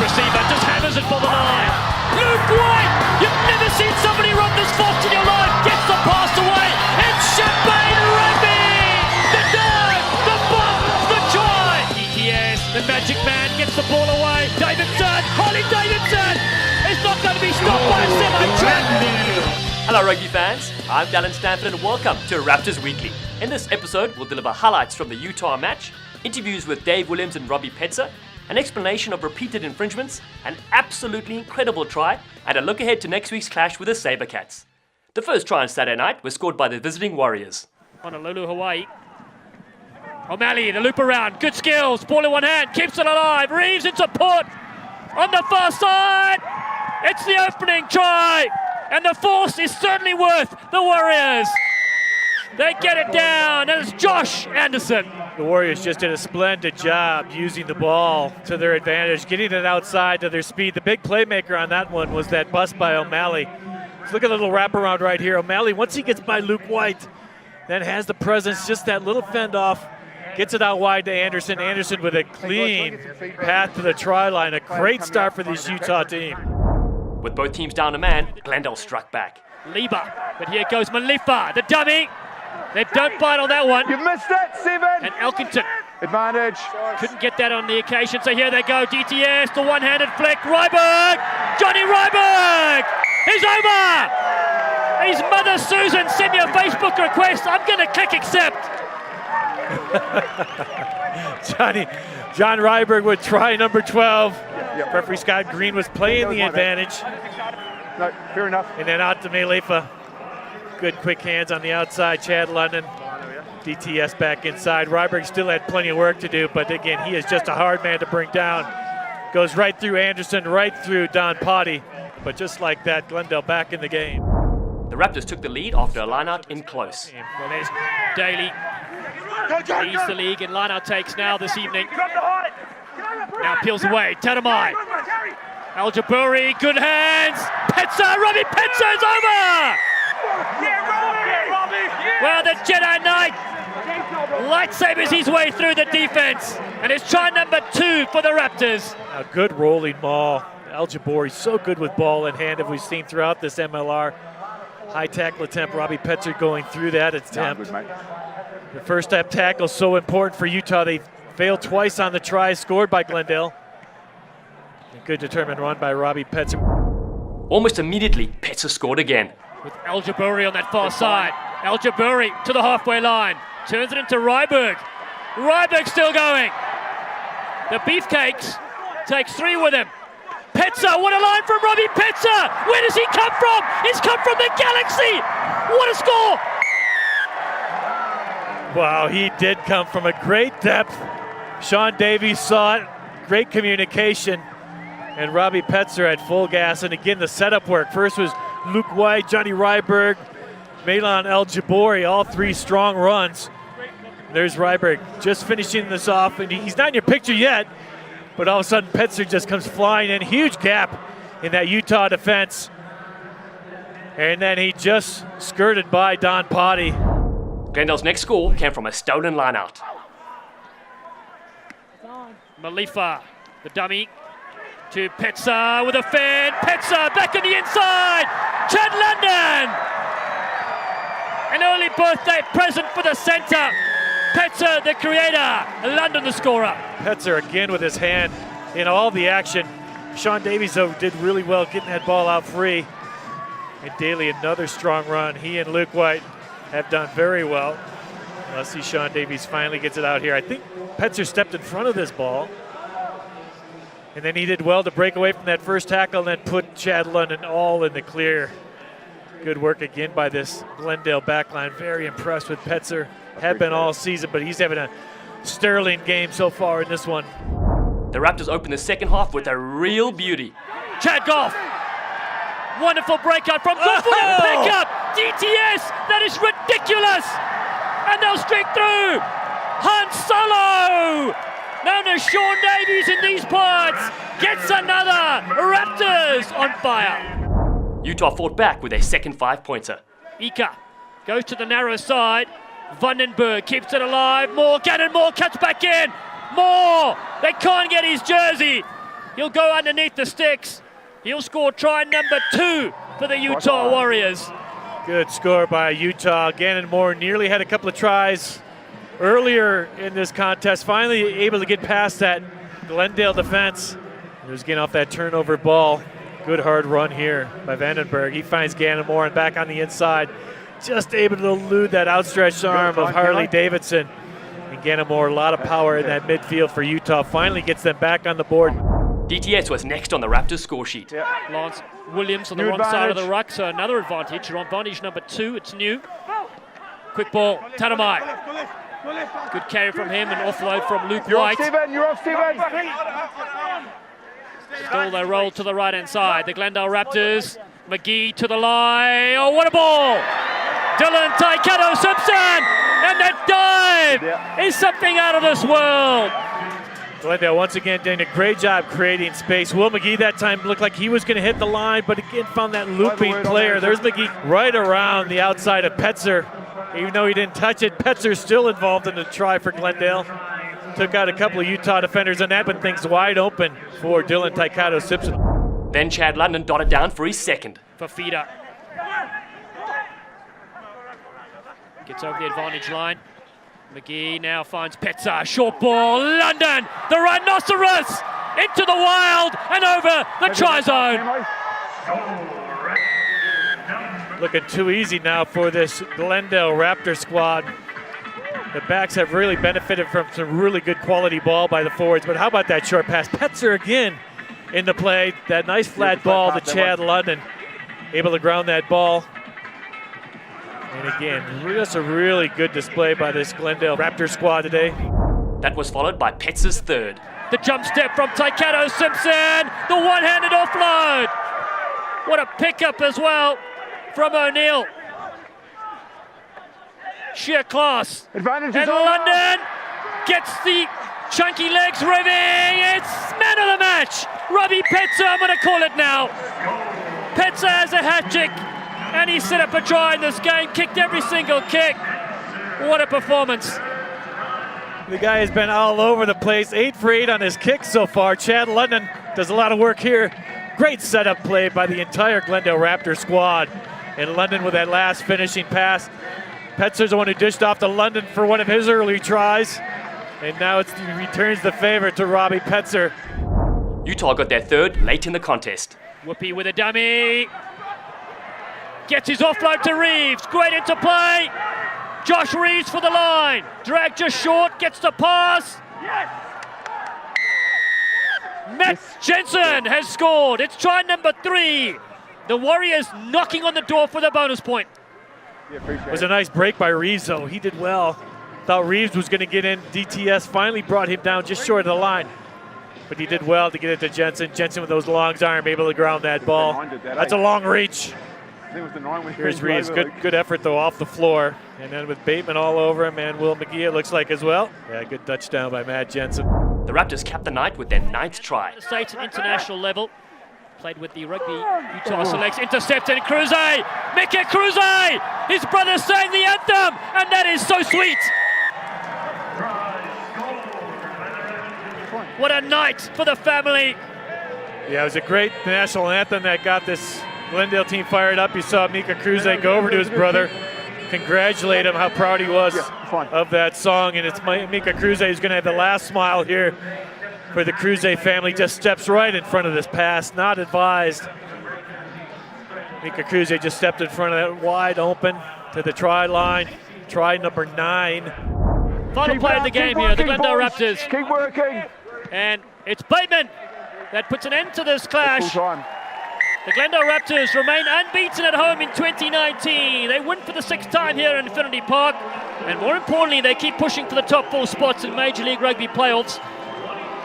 receiver, just hammers it for the line. Luke White, you've never seen somebody run this fast in your life. Gets the pass away. It's Champagne Rugby. The dive, the bump, the try. ETS, the magic man gets the ball away. Davidson, Holly Davidson. It's not going to be stopped by a semi-track. Hello rugby fans, I'm Dallin Stanford and welcome to Raptors Weekly. In this episode, we'll deliver highlights from the Utah match, interviews with Dave Williams and Robbie Petzer, an explanation of repeated infringements, an absolutely incredible try, and a look ahead to next week's clash with the Sabercats. The first try on Saturday night was scored by the visiting Warriors. Honolulu, Hawaii. O'Malley, the loop around, good skills, ball in one hand, keeps it alive, Reeves in support, on the far side, it's the opening try, and the force is certainly worth the Warriors. They get it down, and it's Josh Anderson. The Warriors just did a splendid job using the ball to their advantage, getting it outside to their speed. The big playmaker on that one was that bust by O'Malley. Let's look at a little wraparound right here. O'Malley, once he gets by Luke White, then has the presence, just that little fend off, gets it out wide to Anderson. Anderson with a clean path to the try line. A great start for this Utah team. With both teams down a man, Glendale struck back. Lieber, but here goes Malifa, the dummy. They don't bite on that one. You've missed it, Steven! And Elkington Advantage. couldn't get that on the occasion, so here they go. DTS, the one-handed flick. Ryberg! Johnny Ryberg! He's over! His mother, Susan, sent me a Facebook request. I'm going to click accept. John Ryberg with try number 12. Referee Scott Green was playing the advantage. No, fair enough. And then out to Malifa. Good quick hands on the outside. Chad London. DTS back inside. Ryberg still had plenty of work to do, but again, he is just a hard man to bring down. Goes right through Anderson, right through Don Potty. But just like that, Glendale back in the game. The Raptors took the lead after a lineout in close. Well, there's Daly. Leads the league, and lineout takes now this evening. Now peels away. Tatamai. Al-Jaburi, good hands. Petzer, Robbie Petzer is over! Well, the Jedi Knight lightsabers his way through the defense, and it's try number 2 for the Raptors. A good rolling ball. Al-Jaburi so good with ball in hand, as we've seen throughout this MLR. High tackle attempt, Robbie Petzer going through that attempt. The first step tackle so important for Utah. They failed twice on the try scored by Glendale. A good determined run by Robbie Petzer. Almost immediately, Petzer scored again. With Al-Jaburi on that far side. Al-Jaburi to the halfway line. Turns it into Ryberg. Ryberg still going. The Beefcakes takes 3 with him. Petzer, what a line from Robbie Petzer! Where does he come from? He's come from the Galaxy! What a score! Wow, he did come from a great depth. Sean Davies saw it. Great communication. And Robbie Petzer at full gas. And again, the setup work. First was Luke White, Johnny Ryberg, Malon Al-Jaburi, all 3 strong runs. There's Ryberg just finishing this off, and he's not in your picture yet, but all of a sudden Petzer just comes flying in. Huge gap in that Utah defense. And then he just skirted by Don Potty. Glendale's next score came from a stolen lineout. Malifa, the dummy, to Petzer with a fan. Petzer back on the inside. Chad London. An early birthday present for the center. Petzer, the creator. London, the scorer. Petzer again with his hand in all the action. Sean Davies, though, did really well getting that ball out free. And Daly, another strong run. He and Luke White have done very well. Let's see, Sean Davies finally gets it out here. I think Petzer stepped in front of this ball. And then he did well to break away from that first tackle and then put Chad London all in the clear. Good work again by this Glendale backline. Very impressed with Petzer. Have been all season, but he's having a sterling game so far in this one. The Raptors opened the second half with a real beauty. Chad Goff. Wonderful breakout from good pickup. DTS, that is ridiculous. And they'll streak through. Han Solo, known as Sean Davies in these parts, gets another. Raptors on fire. Utah fought back with a second 5-pointer. Ika goes to the narrow side. Vandenberg keeps it alive. Moore, Gannon Moore cuts back in. Moore, they can't get his jersey. He'll go underneath the sticks. He'll score try number 2 for the Utah Warriors. Good score by Utah. Gannon Moore nearly had a couple of tries earlier in this contest. Finally able to get past that Glendale defense. He was getting off that turnover ball. Good hard run here by Vandenberg. He finds Gannon Moore and back on the inside. Just able to elude that outstretched arm of Harley Davidson. And Gannon Moore, a lot of power in that midfield for Utah. Finally gets them back on the board. DTS was next on the Raptors score sheet. Lance Williams on the New wrong side of the advantage. ruck, so another advantage. You're on advantage number 2, it's new. Quick ball, Tanamai. Good carry from him and offload from Luke You're White. off, Steven. You're off, Steven. Still they roll to the right-hand side. The Glendale Raptors, McGee to the line. Oh, what a ball! Dylan Taikato Simpson! And that dive is something out of this world. Glendale once again doing a great job creating space. Will McGee that time looked like he was going to hit the line, but again found that looping player. There's McGee right around the outside of Petzer. Even though he didn't touch it, Petzer's still involved in the try for Glendale. Took out a couple of Utah defenders on that, but things wide open for Dylan Taikato Simpson. Then Chad London dotted down for his second. Fafita gets over the advantage line. McGee now finds Petza, short ball, London, the rhinoceros, into the wild and over the try zone. Looking too easy now for this Glendale Raptor squad. The backs have really benefited from some really good quality ball by the forwards, but how about that short pass? Petzer again in the play, that nice flat ball to Chad London, able to ground that ball. And again, just a really good display by this Glendale Raptor squad today. That was followed by Petzer's third. The jump step from Taikato Simpson, the one-handed offload. What a pickup as well from O'Neill. Sheer class. Advantage And is on. London gets the chunky legs revving. It's man of the match. Robbie Petzer, I'm going to call it now. Petzer has a hat trick, and he set up a try in this game, kicked every single kick. What a performance. The guy has been all over the place, 8 for 8 on his kicks so far. Chad London does a lot of work here. Great setup play by the entire Glendale Raptor squad. And London with that last finishing pass. Petzer's the one who dished off to London for one of his early tries. And now he returns the favor to Robbie Petzer. Utah got their third late in the contest. Whoopi with a dummy. Gets his offload to Reeves. Great into play. Josh Reeves for the line. Drag just short. Gets the pass. Matt Jensen has scored. It's try number 3. The Warriors knocking on the door for the bonus point. It was a nice break by Reeves, though. He did well. Thought Reeves was going to get in. DTS finally brought him down just short of the line. But he did well to get it to Jensen. Jensen with those long arms, able to ground that ball. That's a long reach. Here's Reeves. Good effort, though, off the floor. And then with Bateman all over him and Will McGee, it looks like as well. Yeah, good touchdown by Matt Jensen. The Raptors capped the night with their 9th try. States and international level. Played with the rugby Utah selects. Intercepted Cruze. Mika Cruze. His brother sang the anthem. And that is so sweet. What a night for the family. Yeah, it was a great national anthem that got this Glendale team fired up. You saw Mika Cruze go over to his brother, congratulate him how proud he was of that song. And it's Mika Cruze who's going to have the last smile here for the Cruze family. Just steps right in front of this pass, not advised. Mika Cruze just stepped in front of that wide open to the try line. Try number 9. Final play of the game here, the Glendale boys. Raptors. Keep working. And it's Bateman that puts an end to this clash. Full time. The Glendale Raptors remain unbeaten at home in 2019. They win for the 6th time here in Infinity Park. And more importantly, they keep pushing for the top 4 spots in Major League Rugby playoffs.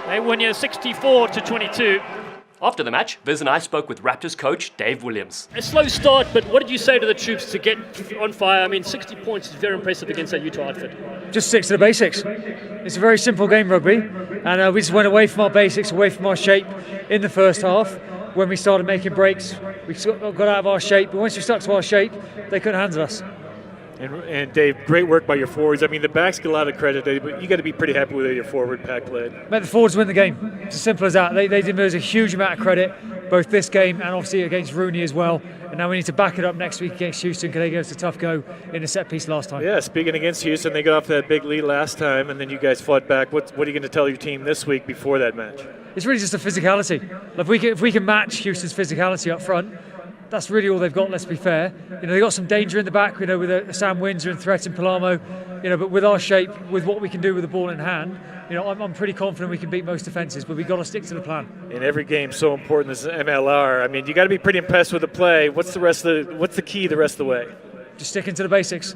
They win here 64-22. After the match, Viz and I spoke with Raptors coach Dave Williams. A slow start, but what did you say to the troops to get on fire? I mean, 60 points is very impressive against that Utah outfit. Just stick to the basics. It's a very simple game, rugby, and we just went away from our basics, away from our shape in the first half. When we started making breaks, we got out of our shape, but once we stuck to our shape, they couldn't handle us. And Dave, great work by your forwards. I mean, the backs get a lot of credit, but you got to be pretty happy with how your forward pack played. Let the forwards win the game. It's as simple as that. They deserve a huge amount of credit, both this game and obviously against Rooney as well. And now we need to back it up next week against Houston because they gave us a tough go in the set piece last time. Yeah, speaking against Houston, they got off that big lead last time, and then you guys fought back. What are you going to tell your team this week before that match? It's really just the physicality. If we can match Houston's physicality up front, that's really all they've got, let's be fair. They've got some danger in the back, with Sam Windsor and Threat and Palamo, but with our shape, with what we can do with the ball in hand, I'm pretty confident we can beat most defences, but we've got to stick to the plan. In every game, so important as MLR. I mean, you got to be pretty impressed with the play. What's the key the rest of the way? Just sticking to the basics.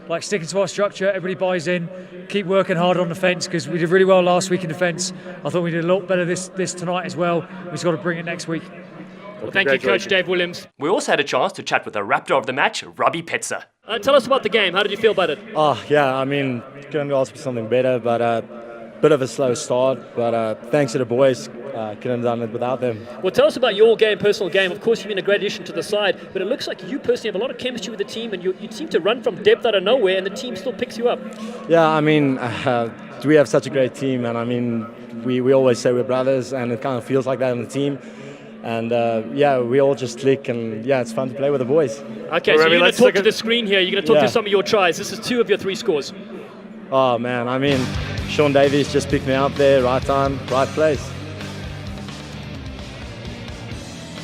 Like sticking to our structure, everybody buys in, keep working hard on defence because we did really well last week in defence. I thought we did a lot better this tonight as well. We've just got to bring it next week. Well, thank you, Coach Dave Williams. We also had a chance to chat with the Raptor of the match, Robbie Petzer. Tell us about the game. How did you feel about it? Oh, yeah, I mean, couldn't ask for something better, but bit of a slow start. But thanks to the boys, couldn't have done it without them. Well, tell us about your game, personal game. Of course, you've been a great addition to the side, but it looks like you personally have a lot of chemistry with the team, and you seem to run from depth out of nowhere, and the team still picks you up. Yeah, I mean, we have such a great team, and I mean, we always say we're brothers, and it kind of feels like that on the team. And yeah, we all just click, and yeah, it's fun to play with the boys. Okay, so you're going to talk to the screen here. You're going to talk to some of your tries. This is 2 of your 3 scores. Oh man, I mean, Sean Davies just picked me up there, right time, right place.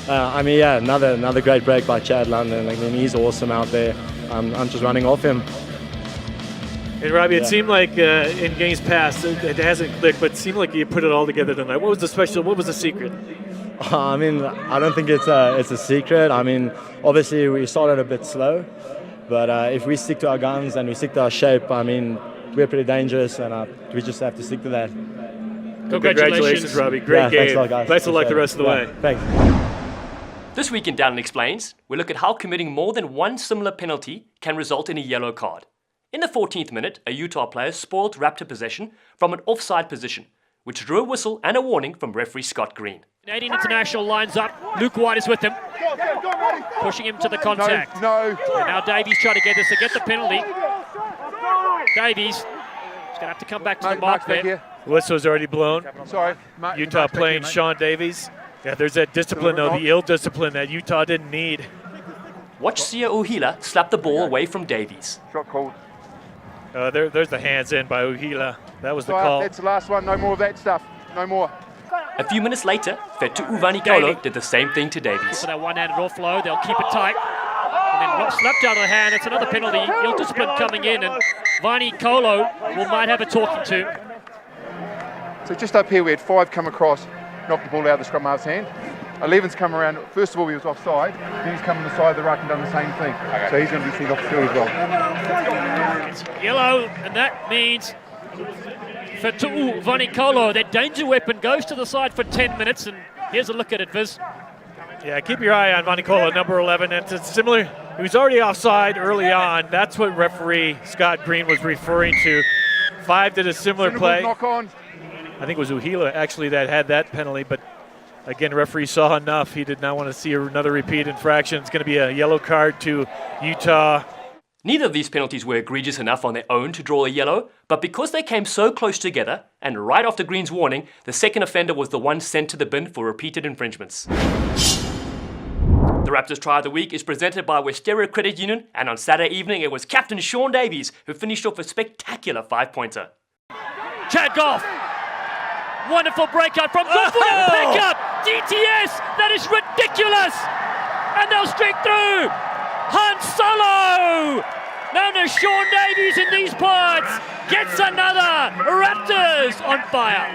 I mean, yeah, another great break by Chad London. I mean, he's awesome out there. I'm just running off him. And Robbie, it seemed like in games past, it hasn't clicked, but it seemed like you put it all together tonight. What was the secret? I mean, I don't think it's a secret. I mean, obviously we started a bit slow, but if we stick to our guns and we stick to our shape, I mean, we're pretty dangerous, and we just have to stick to that. Congratulations, Robbie. Great game. Thanks a lot, guys. Best of luck the rest of the way. Thanks. This week in Dallin Explains, we look at how committing more than one similar penalty can result in a yellow card. In the 14th minute, a Utah player spoiled Raptor possession from an offside position, which drew a whistle and a warning from referee Scott Green. Canadian International lines up. Luke White is with him. Pushing him to the contact. No. And now Davies trying to get this to get the penalty. Davies is going to have to come back to the mark there. Whistle's already blown. Sorry. Utah playing Sean Davies. Yeah, there's that discipline, though, the ill discipline that Utah didn't need. Watch Sia Uhila slap the ball away from Davies. Shot called. There's the hands in by Uhila. That was the call. That's the last one. No more of that stuff. No more. A few minutes later, Fetu Uvani-Kolo did the same thing to Davies. For that one-handed offload, they'll keep it tight. And then slapped out of the hand. It's another penalty. Ill discipline coming in, and Vani-Kolo might have a talking to. So just up here, we had 5 come across, knocked the ball out of the scrum half's hand. 11's come around. First of all, he was offside. Then he's come on the side of the ruck and done the same thing. Okay. So he's going to be seen off field as well. It's yellow, and that means for Tu'u Vani-Kolo, that danger weapon goes to the side for 10 minutes. And here's a look at it, Viz. Yeah, keep your eye on Vani-Kolo, number 11. It's similar. He was already offside early on. That's what referee Scott Green was referring to. 5 did a similar play. Knock on. I think it was Uhila actually that had that penalty, but again, referee saw enough. He did not want to see another repeat infraction. It's going to be a yellow card to Utah. Neither of these penalties were egregious enough on their own to draw a yellow, but because they came so close together, and right after Green's warning, the second offender was the one sent to the bin for repeated infringements. The Raptors Try of the Week is presented by Westero Credit Union, and on Saturday evening it was Captain Sean Davies who finished off a spectacular 5-pointer. Chad Goff. Wonderful breakout from Goff. What a pickup! DTS! That is ridiculous! And they'll streak through! Han Solo! Known as Sean Davies in these parts gets another! Raptors on fire!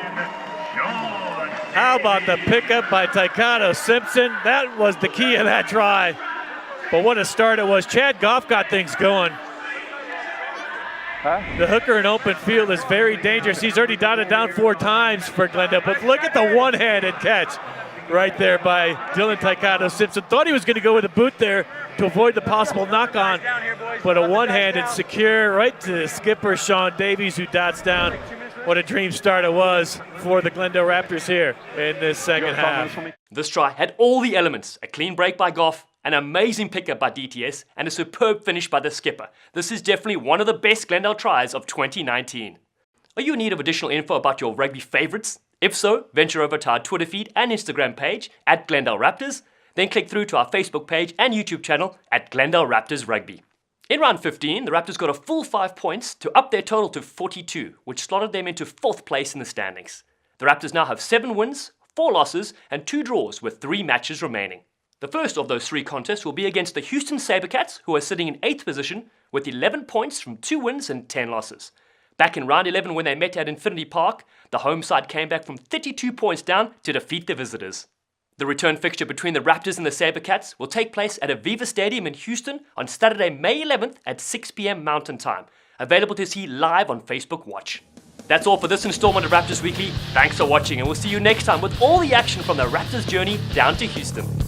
How about the pickup by Taekado Simpson? That was the key of that try. But what a start it was. Chad Goff got things going. The hooker in open field is very dangerous. He's already dotted down 4 times for Glendale, but look at the one-handed catch right there by Dylan Taekado Simpson. Thought he was going to go with a boot there to avoid the possible knock-on, but a one-handed secure right to skipper Sean Davies, who dots down. What a dream start it was for the Glendale Raptors here in this second half. This try had all the elements: a clean break by Goff, An amazing pickup by DTS and a superb finish by the skipper. This is definitely one of the best Glendale tries of 2019. Are you in need of additional info about your rugby favourites? If so, venture over to our Twitter feed and Instagram page at Glendale Raptors, then click through to our Facebook page and YouTube channel at Glendale Raptors Rugby. In round 15, the Raptors got a full 5 points to up their total to 42, which slotted them into 4th place in the standings. The Raptors now have 7 wins, 4 losses, and 2 draws with 3 matches remaining. The first of those 3 contests will be against the Houston Sabercats, who are sitting in 8th position with 11 points from 2 wins and 10 losses. Back in round 11 when they met at Infinity Park, the home side came back from 32 points down to defeat the visitors. The return fixture between the Raptors and the Sabercats will take place at Aviva Stadium in Houston on Saturday, May 11th at 6 p.m. Mountain Time. Available to see live on Facebook Watch. That's all for this installment of Raptors Weekly. Thanks for watching, and we'll see you next time with all the action from the Raptors journey down to Houston.